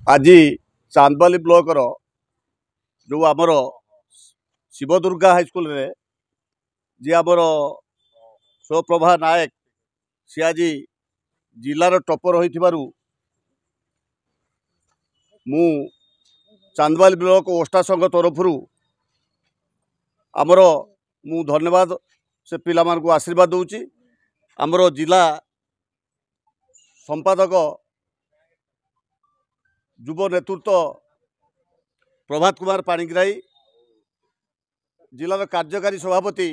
आज चांदबाली ब्लॉक जो आमर शिवदुर्गा हाईस्कल रे जी आमर स्वप्रभा नायक सी आज जिलार टपर हो मु चांदबाली ब्लॉक ओष्टा संघ तरफ आमर मु धन्यवाद से पिला को आशीर्वाद दूची आमर जिला संपादक युव नेतृत्व प्रभात कुमार पाणिग्राही जिलार कार्यकारी सभापति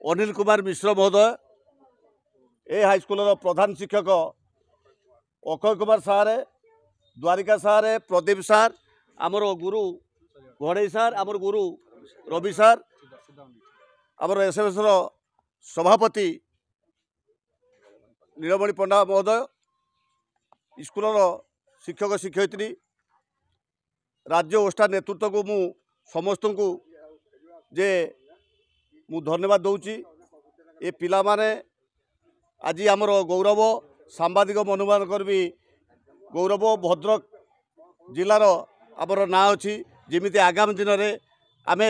अनिल कुमार मिश्र महोदय ए हाईस्कल प्रधान शिक्षक अक्षय कुमार सारे द्वारिका सारे प्रदीप सार आमर गुरु घड़े सार आमर गुरु रवि सार आमर एसएमएस सभापति नीलमणि पंडा महोदय स्कूलर शिक्षक शिक्षयित्री राज्य ओष्टा नेतृत्व को मु समस्त को जे मु धन्यवाद दूची ए पिला माने आज आमर गौरव सांबादिक मनोमान भी गौरव भद्रक जिलार आमर ना अच्छी जमी आगामी दिन में आम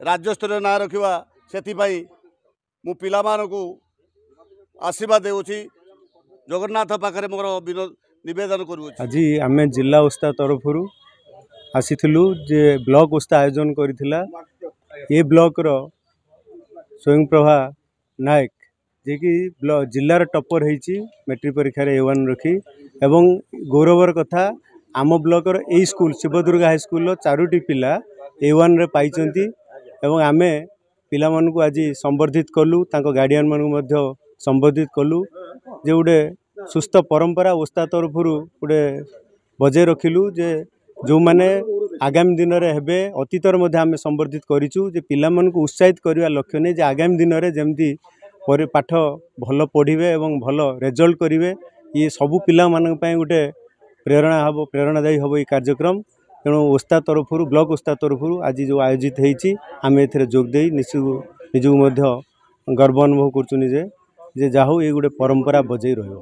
राज्यस्तर ना रखा से मु पिला को आशीर्वाद देउछि जगन्नाथ पाखे मोर निवेदन करू। आज आम जिला उस्ता तरफ आसीलु जे ब्लॉक उस्ता आयोजन करथिला ये ब्लॉक रो स्वयं प्रभा नायक जे कि जिलार टपर होती मैट्रिक परीक्षा A1 रखी एवं गौरवर कथा आम ब्लॉक ए स्कूल शिवदुर्गा हाईस्कल चारोटी पिला A1 रे पाइचंती एवं आमे पिला मन को आज संबर्धित कलु तांको गार्डियन मन को संबोधित कलु जे गोटे सुस्थ परंपरा ओस्ता तरफ गोटे बजे रखिलु जे जो माने आगामी दिन में हेबे अतीतर आम संबर्धित करूँ जे पिला मन को उत्साहित करने लक्ष्य नहीं जे आगामी दिन में जमती पाठ भल पढ़े और भल रेजल्ट करेंगे ये सबू पिला मानक पई गोटे प्रेरणा हम प्रेरणादायी हम ये कार्यक्रम तेणु ओस्ता तरफ ब्लॉक ओस्ता तरफ आज जो आयोजित होती आम ए जोगदे निजक गर्व अनुभव करुँ जे जाहू ये गोटे परंपरा बजई रही।